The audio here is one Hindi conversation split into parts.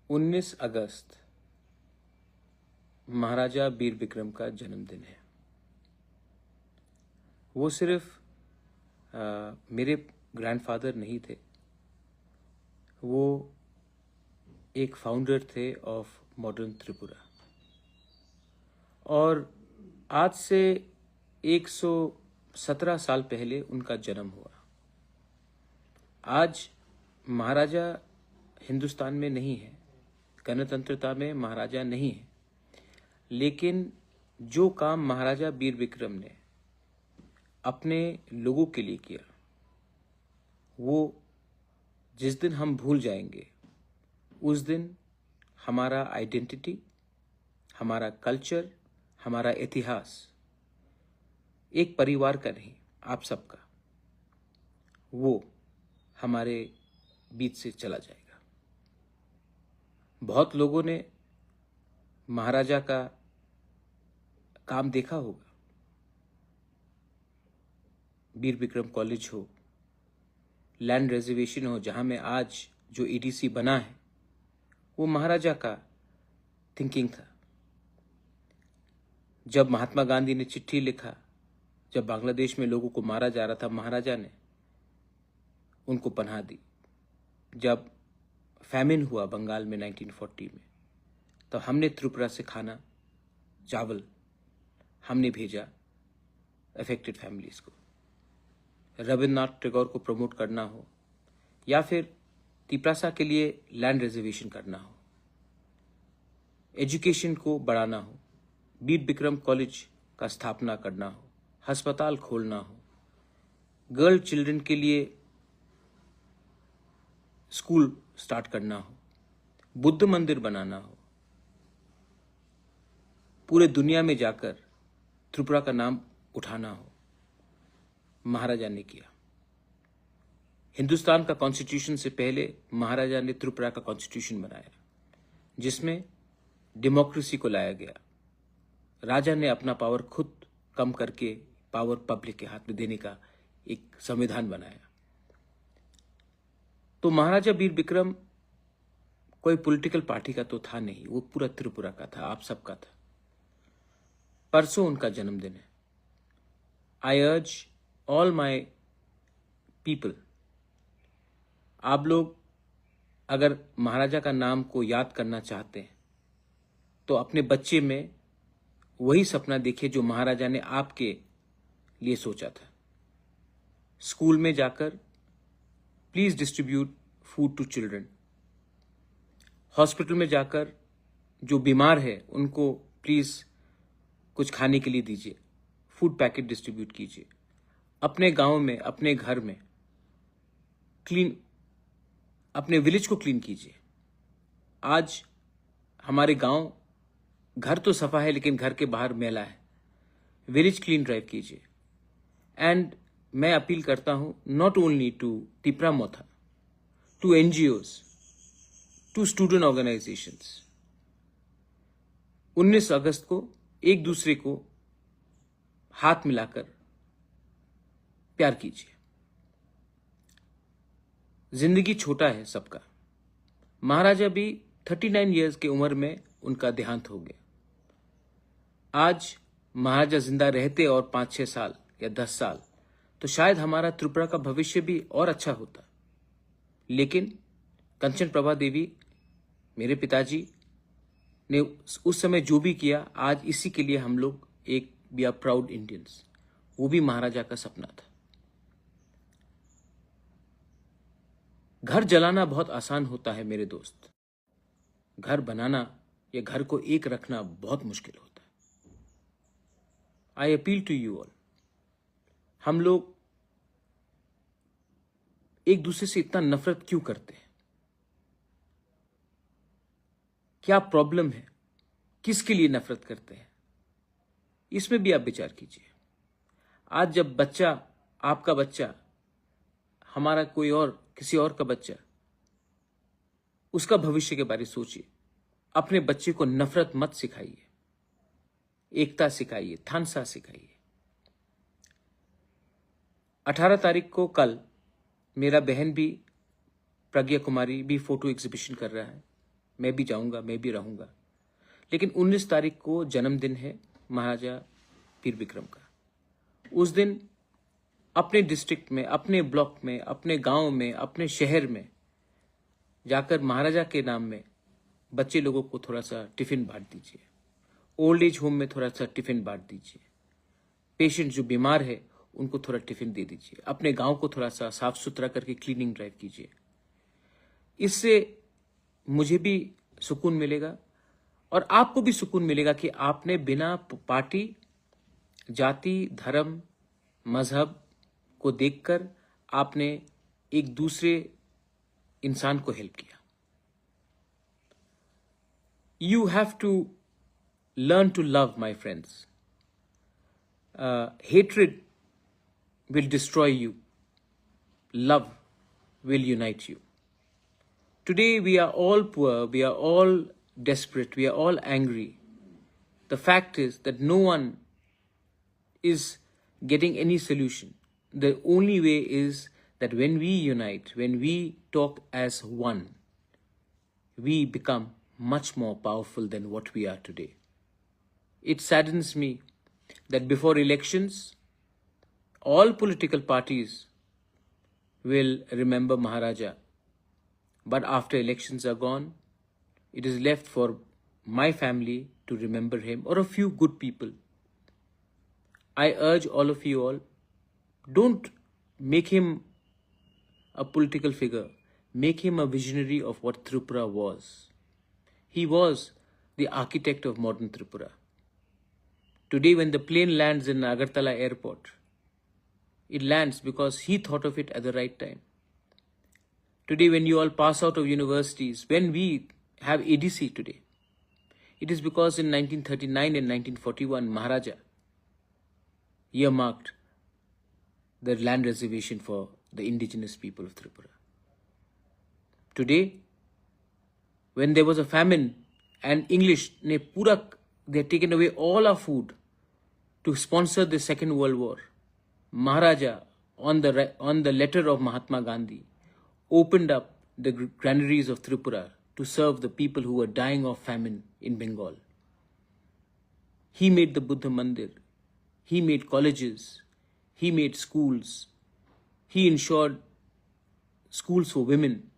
19 अगस्त महाराजा वीर विक्रम का जन्मदिन है। वो सिर्फ मेरे ग्रैंडफादर नहीं थे, वो एक फाउंडर थे ऑफ मॉडर्न त्रिपुरा। और आज से 117 साल पहले उनका जन्म हुआ। आज महाराजा हिंदुस्तान में नहीं है, गणतंत्रता में महाराजा नहीं है, लेकिन जो काम महाराजा वीर विक्रम ने अपने लोगों के लिए किया, वो जिस दिन हम भूल जाएंगे, उस दिन हमारा आइडेंटिटी, हमारा कल्चर, हमारा इतिहास एक परिवार का नहीं, आप सबका, वो हमारे बीच से चला जाएगा। बहुत लोगों ने महाराजा का काम देखा होगा। वीर विक्रम कॉलेज हो, लैंड रिजर्वेशन हो, जहां में आज जो ईडीसी बना है, वो महाराजा का थिंकिंग था। जब महात्मा गांधी ने चिट्ठी लिखा, जब बांग्लादेश में लोगों को मारा जा रहा था, महाराजा ने उनको पनाह दी। जब फैमिन हुआ बंगाल में 1940 में, तो हमने त्रिपुरा से खाना, चावल हमने भेजा अफेक्टेड फैमिलीज को। रविन्द्रनाथ टैगोर को प्रमोट करना हो या फिर तिप्रासा के लिए लैंड रिजर्वेशन करना हो, एजुकेशन को बढ़ाना हो, वीर विक्रम कॉलेज का स्थापना करना हो, अस्पताल खोलना हो, गर्ल चिल्ड्रन के लिए स्कूल स्टार्ट करना हो, बुद्ध मंदिर बनाना हो, पूरे दुनिया में जाकर त्रिपुरा का नाम उठाना हो, महाराजा ने किया। हिंदुस्तान का कॉन्स्टिट्यूशन से पहले महाराजा ने त्रिपुरा का कॉन्स्टिट्यूशन बनाया, जिसमें डेमोक्रेसी को लाया गया। राजा ने अपना पावर खुद कम करके पावर पब्लिक के हाथ में देने का एक संविधान बनाया। तो महाराजा वीर विक्रम कोई पॉलिटिकल पार्टी का तो था नहीं, वो पूरा त्रिपुरा का था, आप सबका था। परसों उनका जन्मदिन है। आई अर्ज ऑल माई पीपल, आप लोग अगर महाराजा का नाम को याद करना चाहते हैं तो अपने बच्चे में वही सपना देखिए जो महाराजा ने आपके लिए सोचा था। स्कूल में जाकर please distribute food to children. Hospital में जाकर जो बीमार है उनको प्लीज कुछ खाने के लिए दीजिए, फूड पैकेट डिस्ट्रीब्यूट कीजिए। अपने गांव में, अपने घर में क्लीन, अपने विलेज को क्लीन कीजिए। आज हमारे गांव, घर तो सफा है लेकिन घर के बाहर मैला है, विलेज क्लीन ड्राइव कीजिए। एंड मैं अपील करता हूं not only to Tipra Motha, to NGOs, to student organisations, 19 अगस्त को एक दूसरे को हाथ मिलाकर प्यार कीजिए। जिंदगी छोटा है सबका। महाराजा भी 39 इयर्स की उम्र में उनका देहांत हो गया। आज महाराजा जिंदा रहते और 5-6 साल या 10 साल, तो शायद हमारा त्रिपुरा का भविष्य भी और अच्छा होता। लेकिन कंचन प्रभा देवी, मेरे पिताजी ने उस समय जो भी किया, आज इसी के लिए हम लोग एक वी आर प्राउड इंडियंस। वो भी महाराजा का सपना था। घर जलाना बहुत आसान होता है मेरे दोस्त, घर बनाना या घर को एक रखना बहुत मुश्किल होता है। I appeal to you all, हम लोग एक दूसरे से इतना नफरत क्यों करते हैं? क्या प्रॉब्लम है? किसके लिए नफरत करते हैं? इसमें भी आप विचार कीजिए। आज जब बच्चा, आपका बच्चा, हमारा कोई और, किसी और का बच्चा, उसका भविष्य के बारे में सोचिए। अपने बच्चे को नफरत मत सिखाइए, एकता सिखाइए, थानसा सिखाइए। 18 तारीख को कल मेरा बहन भी, प्रज्ञा कुमारी भी फोटो एग्जीबिशन कर रहा है। मैं भी जाऊंगा, मैं भी रहूंगा। लेकिन 19 तारीख को जन्मदिन है महाराजा वीर विक्रम का। उस दिन अपने डिस्ट्रिक्ट में, अपने ब्लॉक में, अपने गांव में, अपने शहर में जाकर महाराजा के नाम में बच्चे लोगों को थोड़ा सा टिफिन बांट दीजिए। ओल्ड एज होम में थोड़ा सा टिफिन बांट दीजिए। पेशेंट जो बीमार है उनको थोड़ा टिफिन दे दीजिए। अपने गांव को थोड़ा सा साफ सुथरा करके क्लीनिंग ड्राइव कीजिए। इससे मुझे भी सुकून मिलेगा और आपको भी सुकून मिलेगा कि आपने बिना पार्टी, जाति, धर्म, मजहब को देखकर आपने एक दूसरे इंसान को हेल्प किया। You have to learn to love, my friends. Hatred will destroy you. Love will unite you. Today we are all poor, we are all desperate, we are all angry. The fact is that no one is getting any solution. The only way is that when we unite, when we talk as one, we become much more powerful than what we are today. It saddens me that before elections, all political parties will remember Maharaja. But after elections are gone, it is left for my family to remember him or a few good people. I urge all of you all, don't make him a political figure. Make him a visionary of what Tripura was. He was the architect of modern Tripura. Today, when the plane lands in Agartala airport, it lands because he thought of it at the right time. Today, when you all pass out of universities, when we have ADC today, it is because in 1939 and 1941, Maharaja earmarked the land reservation for the indigenous people of Tripura. Today, when there was a famine and English, they had taken away all our food to sponsor the Second World War, Maharaja, on the letter of Mahatma Gandhi, opened up the granaries of Tripura to serve the people who were dying of famine in Bengal. He made the Buddha Mandir. He made colleges. He made schools. He ensured schools for women.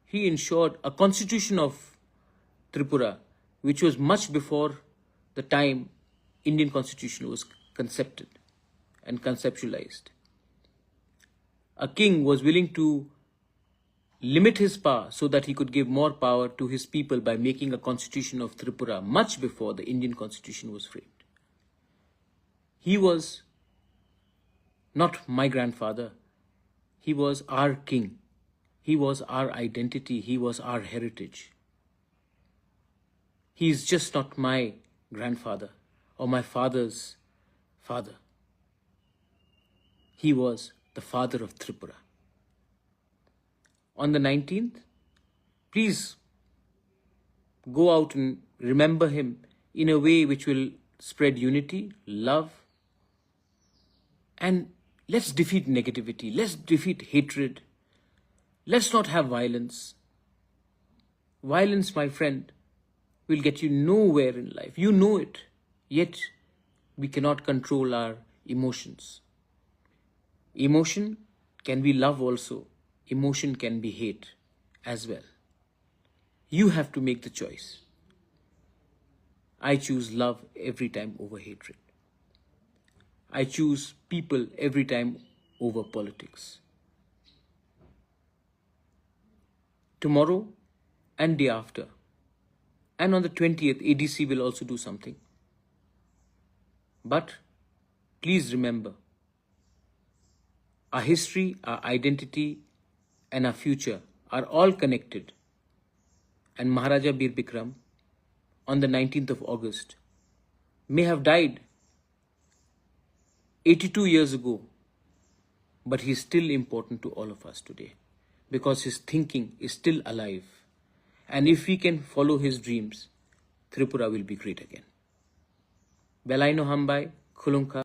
He ensured a constitution of Tripura, which was much before the time Indian constitution was concepted and conceptualized. A king was willing to limit his power so that he could give more power to his people by making a constitution of Tripura much before the Indian constitution was framed. He was not my grandfather. He was our king. He was our identity. He was our heritage. He is just not my grandfather or my father's father. He was the father of Tripura. On the 19th, please go out and remember him in a way which will spread unity, love, and let's defeat negativity. Let's defeat hatred. Let's not have violence. Violence, my friend, will get you nowhere in life. You know it. Yet, we cannot control our emotions. Emotion can be love also. Emotion can be hate as well. You have to make the choice. I choose love every time over hatred. I choose people every time over politics. Tomorrow and day after, and on the 20th, ADC will also do something. But please remember, our history, our identity, and our future are all connected. And Maharaja Bir Bikram, on the 19th of August, may have died 82 years ago, but he is still important to all of us today because his thinking is still alive. And if we can follow his dreams, Tripura will be great again. Belaino Hambai, Khulunka.